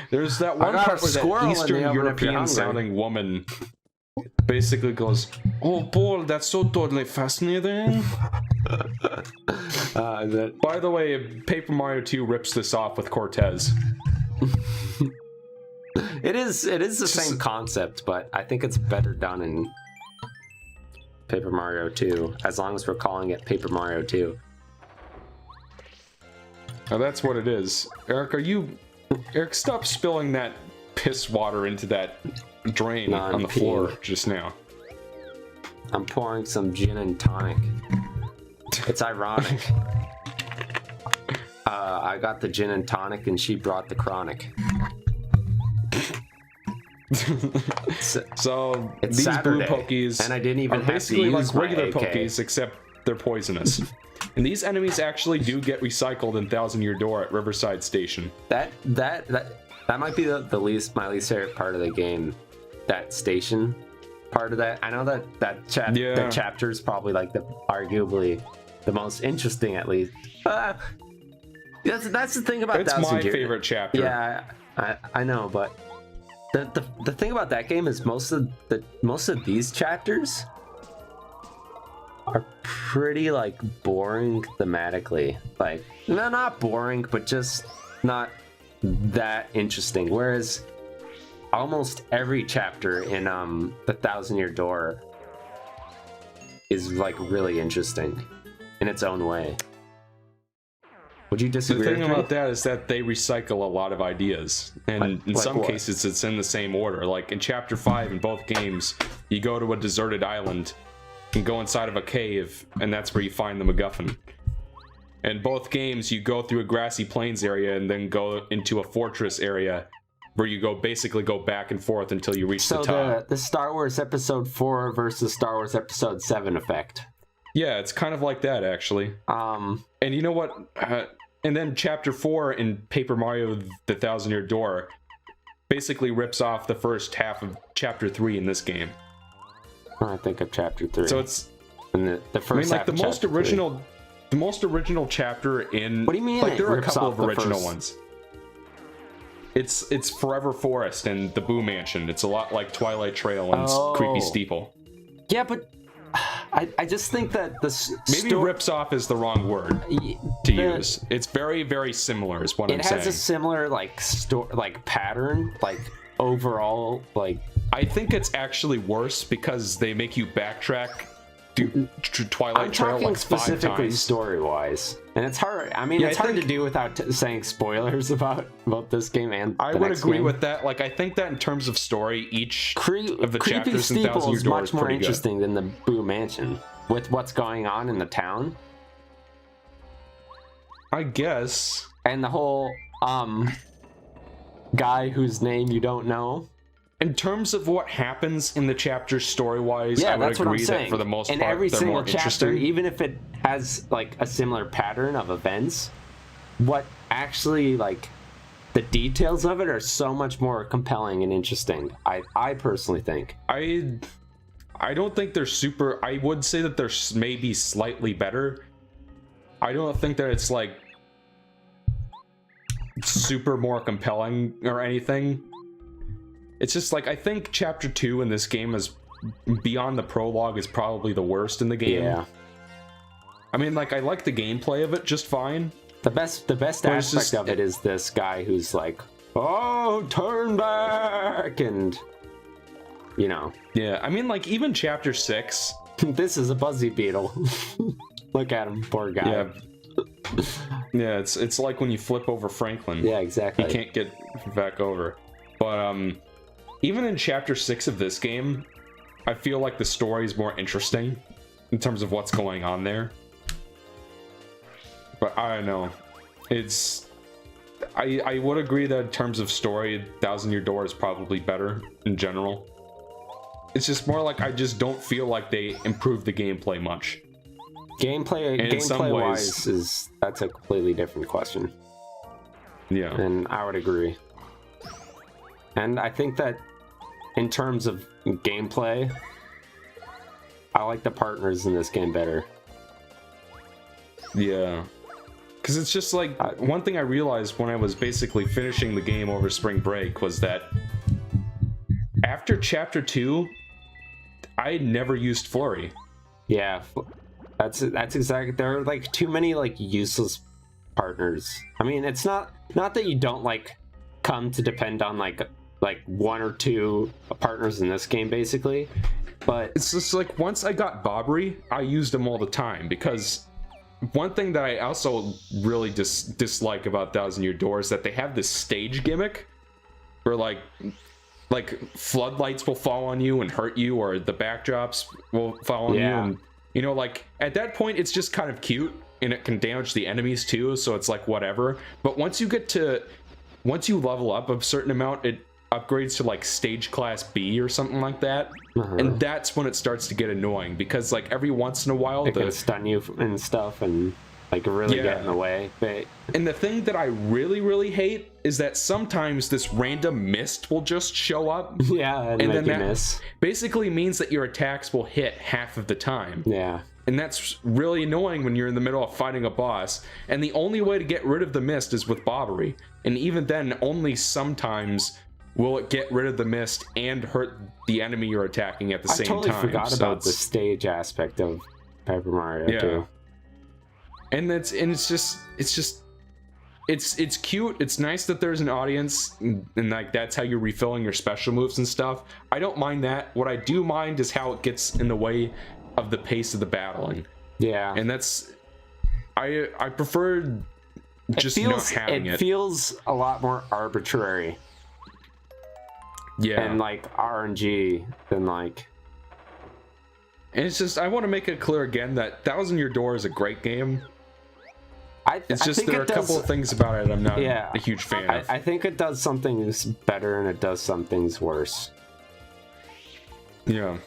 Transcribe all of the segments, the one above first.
There's that one part where that Eastern European sounding woman basically goes, "Oh, Paul, that's so totally fascinating." By the way, Paper Mario 2 rips this off with Cortez. It is the same concept, but I think it's better done in Paper Mario 2, as long as we're calling it Paper Mario 2. Now that's what it is. Eric, stop spilling that piss water into that drain on the floor just now. I'm pouring some gin and tonic. It's ironic. I got the gin and tonic and she brought the chronic. So it's these Saturday, blue Pokies and I didn't even are have basically to use like regular my AK. Pokies, except they're poisonous. And these enemies actually do get recycled in Thousand Year Door at Riverside Station. That might be my least favorite part of the game. That station part of that. I know that chapter is probably like arguably the most interesting, at least. That's the thing about it's my favorite chapter. Yeah, I know, but the thing about that game is most of these chapters are pretty like boring thematically. Like, no, not boring, but just not that interesting. Whereas almost every chapter in the Thousand Year Door is like really interesting in its own way. Would you disagree? The thing about that is that they recycle a lot of ideas, and in some cases it's in the same order. Like in Chapter 5 in both games, you go to a deserted island and go inside of a cave, and that's where you find the MacGuffin. In both games, you go through a grassy plains area and then go into a fortress area where you basically go back and forth until you reach the top. So the Star Wars Episode 4 versus Star Wars Episode 7 effect. Yeah, it's kind of like that, actually. And you know what? And then Chapter 4 in Paper Mario The Thousand Year Door basically rips off the first half of Chapter 3 in this game. I think of Chapter 3. So it's... And the first half the most original... The most original chapter in... What do you mean? Like, there are a couple of original ones. It's Forever Forest and the Boo Mansion. It's a lot like Twilight Trail and Creepy Steeple. Yeah, but I just think that this maybe rips off is the wrong word to use. It's very, very similar is what I'm saying. It has a similar pattern, like overall, like... I think it's actually worse because they make you backtrack Twilight Trail like 5 times. Specifically story-wise, and it's hard. I mean, it's hard to do without saying spoilers about this game. And I would agree with that. Like, I think that in terms of story, each of the chapters in Thousand Year Door is much more interesting than the Boo Mansion with what's going on in the town. I guess. And the whole guy whose name you don't know. In terms of what happens in the chapter story-wise, I would agree that for the most part, every they're single more chapter, interesting. even if it has like a similar pattern of events, what actually like the details of it are so much more compelling and interesting. I personally think. I don't think they're super. I would say that they're maybe slightly better. I don't think that it's like super more compelling or anything. It's just like, I think Chapter 2 in this game is, beyond the prologue, is probably the worst in the game. Yeah. I mean, like, I like the gameplay of it just fine. The best aspect of it is this guy who's like, oh, turn back, and, you know. Yeah, I mean, like, even Chapter 6. This is a Buzzy Beetle. Look at him, poor guy. Yeah. Yeah, it's like when you flip over Franklin. Yeah, exactly. He can't get back over. But, even in Chapter 6 of this game, I feel like the story is more interesting in terms of what's going on there. But I don't know. I would agree that in terms of story, Thousand Year Door is probably better in general. It's just more like I just don't feel like they improved the gameplay much. Gameplay-wise, that's a completely different question. Yeah. And I would agree. And I think that in terms of gameplay, I like the partners in this game better. Yeah. Because it's just like, one thing I realized when I was basically finishing the game over spring break was that after chapter 2, I never used flurry. Yeah, that's exactly. There are like too many like useless partners. I mean, it's not that you don't like come to depend on like one or two partners in this game basically, but it's just like once I got Bobbery, I used them all the time, because one thing that I also really dislike about Thousand Year Door is that they have this stage gimmick where like floodlights will fall on you and hurt you, or the backdrops will fall on you, and you know, like at that point it's just kind of cute and it can damage the enemies too, so it's like whatever. But once you level up a certain amount, it upgrades to like stage class B or something like that, and that's when it starts to get annoying, because like every once in a while it can stun you and stuff and like really get in the way. But and the thing that I really hate is that sometimes this random mist will just show up. Yeah, and then that miss. Basically means that your attacks will hit half of the time. Yeah. And that's really annoying when you're in the middle of fighting a boss. And the only way to get rid of the mist is with Bobbery. And even then, only sometimes will it get rid of the mist and hurt the enemy you're attacking at the same time. I totally forgot about the stage aspect of Paper Mario too. And it's cute. It's nice that there's an audience, and like that's how you're refilling your special moves and stuff. I don't mind that. What I do mind is how it gets in the way of the pace of the battling. Yeah. And that's I prefer just not having it. It feels a lot more arbitrary. Yeah. And like RNG than like. And it's just, I want to make it clear again that Thousand Year Door is a great game. It's just there are a couple of things about it I'm not a huge fan of. I think it does some things better and it does some things worse. Yeah.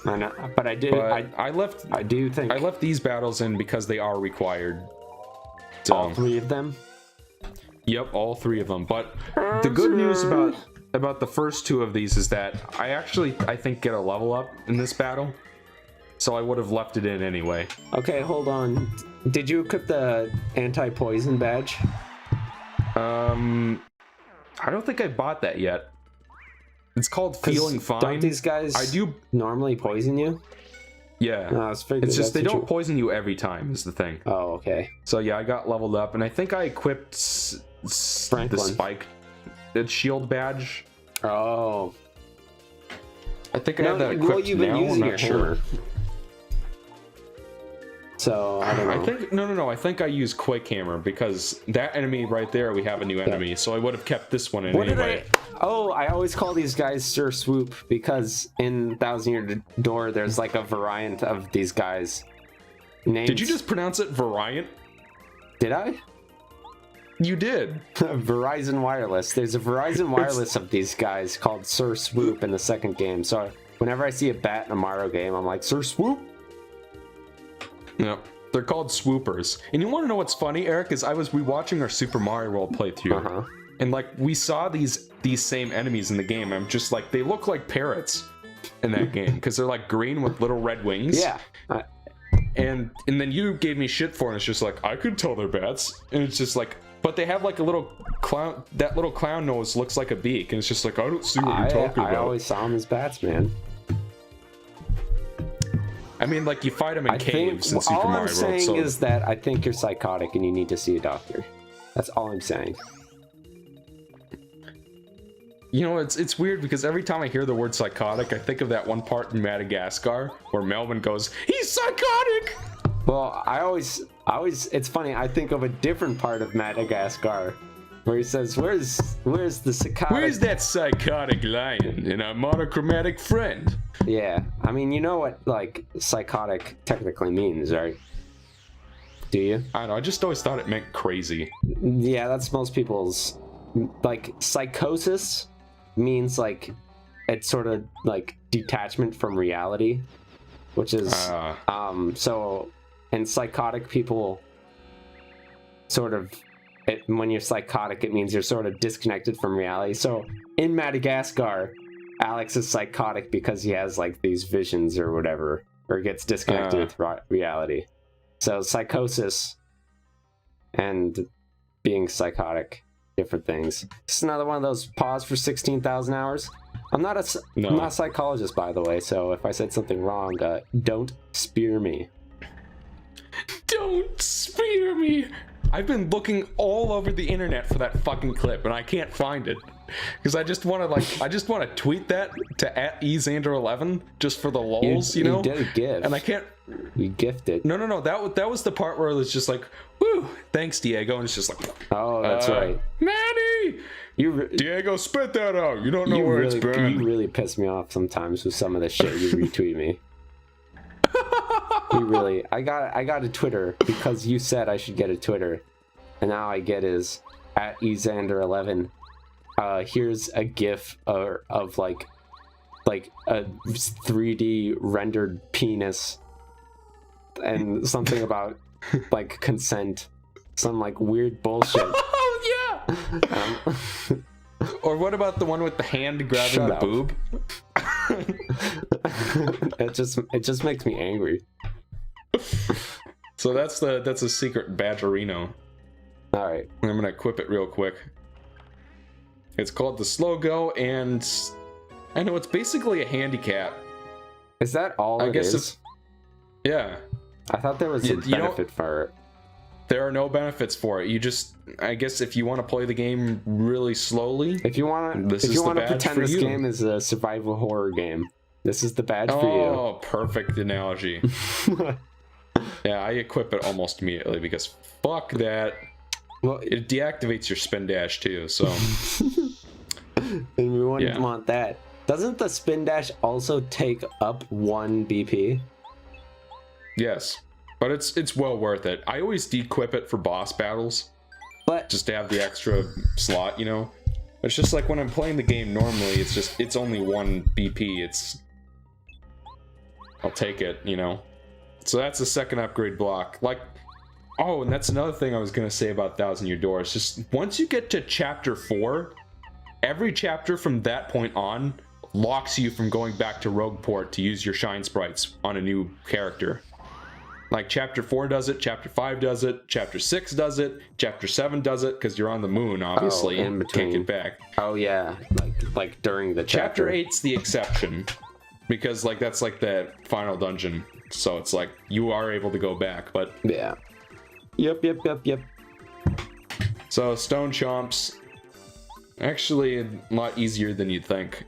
I know, but I left these battles in because they are required. So, all three of them? Yep, all three of them. But the good news about the first two of these is that I think get a level up in this battle. So I would have left it in anyway. Okay, hold on. Did you equip the anti-poison badge? I don't think I bought that yet. It's called Feeling Fine. Don't these guys normally poison you? Yeah. No, it's just they don't poison you every time is the thing. Oh, okay. So yeah, I got leveled up, and I think I equipped the spike shield badge. Oh. I think I have that equipped. Well, you've been using your hammer. So I don't know. I think no. I think I use Quake Hammer because that enemy right there, we have a new enemy. So I would have kept this one in anyway. I always call these guys Sir Swoop because in Thousand Year Door there's like a variant of these guys. Did you just pronounce it variant? Did I? You did. Verizon Wireless. There's a Verizon Wireless of these guys called Sir Swoop in the second game. So whenever I see a bat in a Mario game, I'm like, Sir Swoop? Yeah, they're called swoopers. And you want to know what's funny, Eric? Is I was rewatching our Super Mario World playthrough, and like we saw these same enemies in the game. I'm just like, they look like parrots in that game because they're like green with little red wings. Yeah. And then you gave me shit for it. And it's just like I could tell they're bats, and it's just like, but they have like a little clown. That little clown nose looks like a beak, and it's just like I don't see what you're talking about. I always saw them as bats, man. I mean, like, you fight them in caves in Super Mario World. All I'm saying is that I think you're psychotic and you need to see a doctor. That's all I'm saying. You know, it's weird because every time I hear the word psychotic, I think of that one part in Madagascar where Melvin goes, "He's psychotic!" Well, I always, it's funny, I think of a different part of Madagascar where he says, where's the psychotic? Where's that psychotic lion and our monochromatic friend? Yeah, I mean, you know what, like, psychotic technically means, right? Do you? I don't know, I just always thought it meant crazy. Yeah, that's most people's, like, psychosis means, like, it's sort of, like, detachment from reality, which is, so, and psychotic people sort of, when you're psychotic, it means you're sort of disconnected from reality. So in Madagascar, Alex is psychotic because he has like these visions or whatever, or gets disconnected with reality. So psychosis and being psychotic, different things. It's another one of those pause for 16,000 hours. I'm not a psychologist, by the way, so if I said something wrong, don't spear me. Don't spear me. I've been looking all over the internet for that fucking clip, and I can't find it. Because I just want to tweet that to @eXander11 just for the lulz, you know? You did a GIF. And I can't. You gifted. No. That was the part where it was just like, woo, thanks, Diego. And it's just like, oh, that's right. Manny! Diego, spit that out. You don't know where it's been. You really piss me off sometimes with some of the shit you retweet me. You really. I got a Twitter because you said I should get a Twitter. And now I get is @eXander11. Here's a GIF of like a 3D rendered penis and something about like consent, some like weird bullshit. Oh yeah. Or what about the one with the hand grabbing the boob? It just makes me angry. So that's a secret badgerino. All right, I'm gonna equip it real quick. It's called the Slow Go, and I know it's basically a handicap. Is that all it is? Yeah. I thought there was a benefit for it. There are no benefits for it. You just, I guess, if you want to play the game really slowly, if you want to pretend this game is a survival horror game, this is the badge for you. Oh, perfect analogy. Yeah, I equip it almost immediately because fuck that. Well, it deactivates your spin dash too, so. And we wouldn't want that. Doesn't the spin dash also take up 1 BP? Yes, but it's well worth it. I always de-equip it for boss battles, but just to have the extra slot, you know. It's just like when I'm playing the game normally, it's only 1 BP. I'll take it, you know. So that's the second upgrade block. Like, oh, and that's another thing I was gonna say about Thousand Year Door. It's just once you get to chapter 4, every chapter from that point on locks you from going back to Rogueport to use your shine sprites on a new character. Like chapter 4 does it, chapter 5 does it, chapter 6 does it, chapter 7 does it, because you're on the moon, obviously. In between. Can't get back. Oh yeah, like during the chapter. Chapter 8's the exception, because like that's like the final dungeon, so it's like you are able to go back, but yeah. Yep. So Stone Chomps, actually a lot easier than you'd think.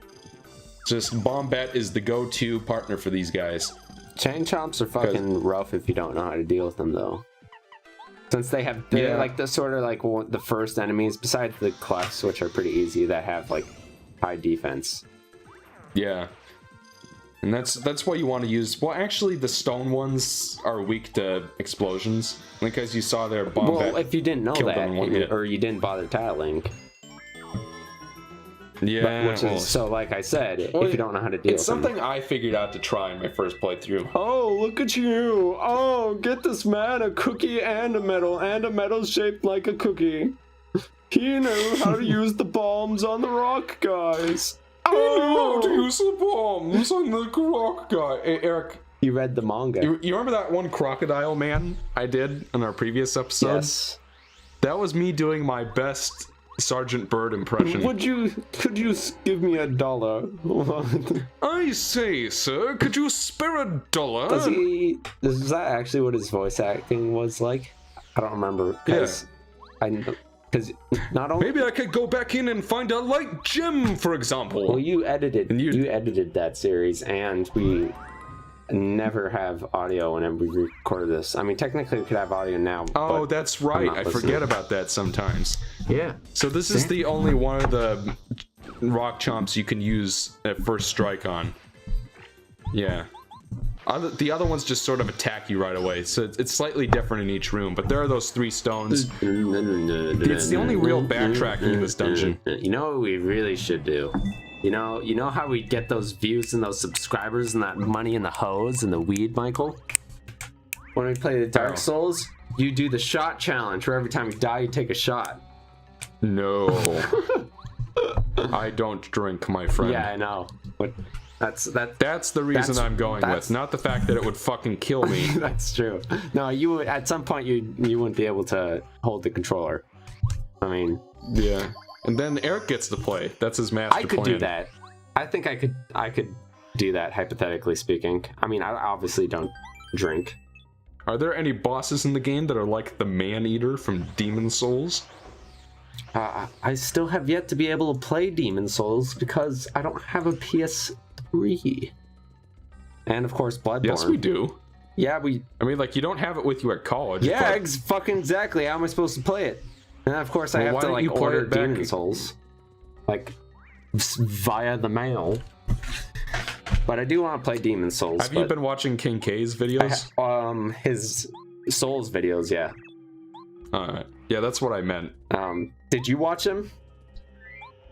Just Bombette is the go-to partner for these guys. Chain Chomps are fucking rough if you don't know how to deal with them, though. Since they're like the sort of like the first enemies, besides the Clefs, which are pretty easy, that have like high defense. Yeah. And that's what you want to use. Well, actually, the stone ones are weak to explosions, because you saw their Bombette. Well, if you didn't know that, or you didn't bother tiling. Yeah, so like I said, if you don't know how to deal with it's something I figured out to try in my first playthrough. Oh, look at you! Oh, get this man a cookie and a medal shaped like a cookie. He knew how to use the bombs on the rock guys. He knew how to use the bombs on the rock guy. Hey, Eric. You read the manga. You remember that one crocodile man I did in our previous episode? Yes. That was me doing my best Sergeant Bird impression. Could you give me $1? I say, sir, could you spare $1? Is that actually what his voice acting was like? I don't remember. Because not only maybe I could go back in and find a light gem, for example. Well, you edited that series, and we never have audio whenever we record this. I mean, technically we could have audio now. Oh, that's right. I forget about that sometimes. Yeah. So this is the only one of the rock chomps you can use at first strike on. Yeah. The other ones just sort of attack you right away, so it's slightly different in each room, but there are those 3 stones. It's the only real backtracking in this dungeon. You know what we really should do? You know how we get those views and those subscribers and that money in the hose and the weed, Michael? When we play the Dark Souls, you do the shot challenge, where every time you die, you take a shot. No. I don't drink, my friend. Yeah, I know. But That's the reason I'm going with, not the fact that it would fucking kill me. That's true. No, you would, at some point you wouldn't be able to hold the controller. I mean, yeah. And then Eric gets to play. That's his master plan. I could do that. I think I could do that, hypothetically speaking. I mean, I obviously don't drink. Are there any bosses in the game that are like the Man-Eater from Demon Souls? I still have yet to be able to play Demon Souls because I don't have a PS3. And of course, Bloodborne. Yes, we do. Yeah, I mean, like, you don't have it with you at college. Yeah, fucking exactly. How am I supposed to play it? And of course, I have to like order Demon Souls, like via the mail. But I do want to play Demon Souls. Have you been watching King K's videos? His Souls videos, yeah. Alright. Yeah, that's what I meant. Did you watch him?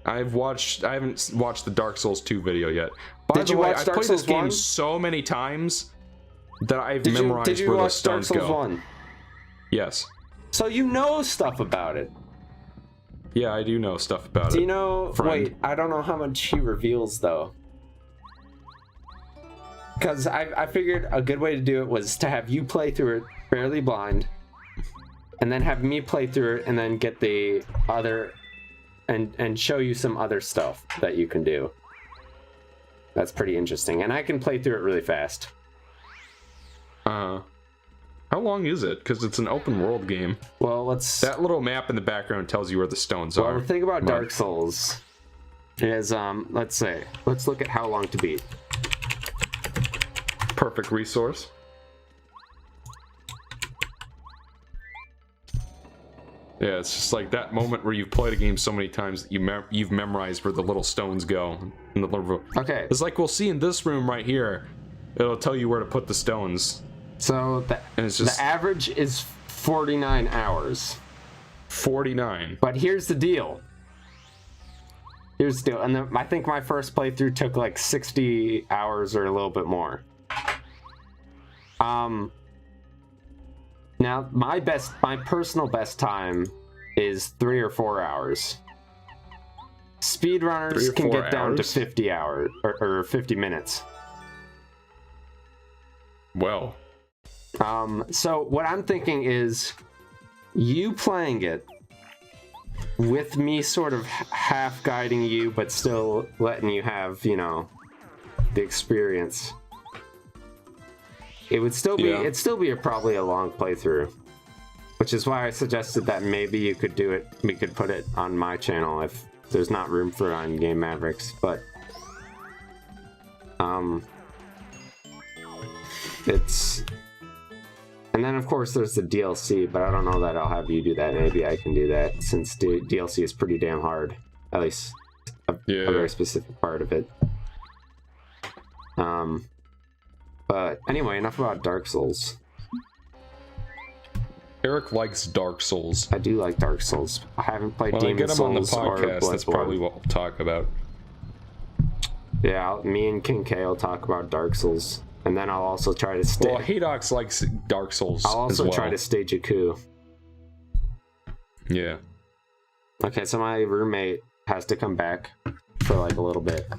I haven't watched the Dark Souls 2 video yet. By Did the you way, watch I've Dark played Souls this game 1? so many times that I've memorized did you where the watch Dark stones Souls go. 1? Yes. So you know stuff about it. Yeah, I do know stuff about it. Do you know... friend. Wait, I don't know how much he reveals, though. Because I figured a good way to do it was to have you play through it fairly blind, and then have me play through it, and then get the other... and show you some other stuff that you can do. That's pretty interesting. And I can play through it really fast. How long is it? Because it's an open world game. Well, let's... That little map in the background tells you where the stones are. Well, the thing about Dark Souls is, let's look at how long to beat. Perfect resource. Yeah, it's just like that moment where you've played a game so many times that you've memorized where the little stones go. And the little... Okay. It's like we'll see in this room right here. It'll tell you where to put the stones. So the average is 49 hours. 49. But here's the deal. And I think my first playthrough took like 60 hours or a little bit more. Now my personal best time is 3 or 4 hours. Speedrunners can get down to 50 hours or 50 minutes. Well. So what I'm thinking is you playing it with me sort of half guiding you, but still letting you have, you know, the experience. It would still be, it'd still be probably a long playthrough, which is why I suggested that maybe you could do it. We could put it on my channel if there's not room for it on Game Mavericks, but it's... And then, of course, there's the DLC, but I don't know that I'll have you do that. Maybe I can do that, since the DLC is pretty damn hard. At least a very specific part of it. But anyway, enough about Dark Souls. Eric likes Dark Souls. I do like Dark Souls. I haven't played Demon Souls on the podcast, or Bloodborne. That's probably what we'll talk about. Yeah, me and King K will talk about Dark Souls. And then I'll also try to stay. Well, Haydox likes Dark Souls. I'll also try to stage a coup. Yeah. Okay, so my roommate has to come back for like a little bit,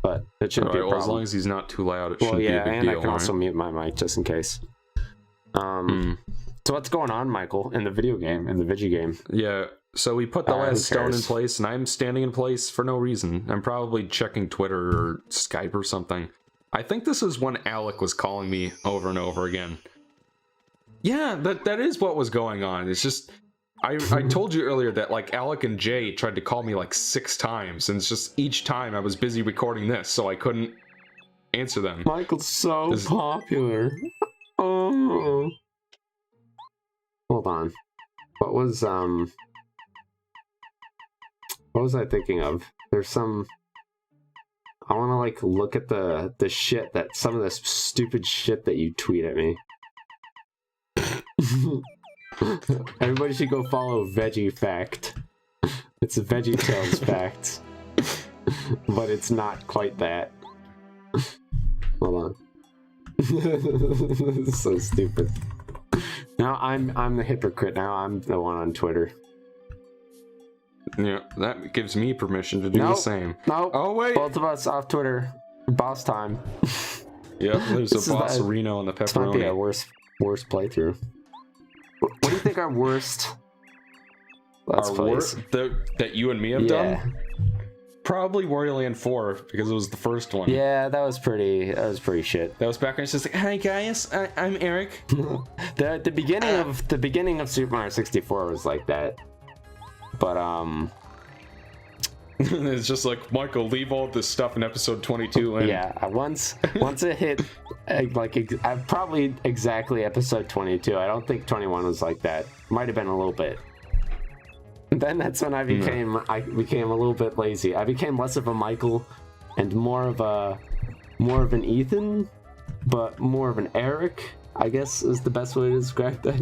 but it shouldn't be a problem. As long as he's not too loud, it shouldn't be a big deal. And I can also mute my mic just in case. So what's going on, Michael, in the video game? Yeah. So we put the last stone in place, and I'm standing in place for no reason. I'm probably checking Twitter or Skype or something. I think this is when Alec was calling me over and over again. Yeah, that is what was going on. It's just, I told you earlier that like Alec and Jay tried to call me like 6 times, and it's just each time I was busy recording this, so I couldn't answer them. Michael's so popular. Oh. Hold on. What was I thinking of? There's some... I want to like look at the shit that some of this stupid shit that you tweet at me. Everybody should go follow Veggie Fact. It's a Veggie Tales Fact, but it's not quite that. Hold on. This is so stupid. Now I'm the hypocrite. Now I'm the one on Twitter. Yeah, that gives me permission to do the same. No. Oh wait. Both of us off Twitter. Boss time. Yep, there's a boss Reno and the This might be our pepperoni. worst playthrough. What do you think our worst Let's Plays? That you and me have done? Probably Wario Land 4 because it was the first one. Yeah, that was pretty shit. That was back when it's just like, hi guys, I'm Eric. the beginning of Super Mario 64 was like that. But it's just like, Michael, leave all this stuff in episode 22 and yeah, once it hit like probably exactly episode 22. I don't think 21 was like that. Might have been a little bit. Then that's when I became a little bit lazy. I became less of a Michael and more of an Ethan, but more of an Eric, I guess is the best way to describe that.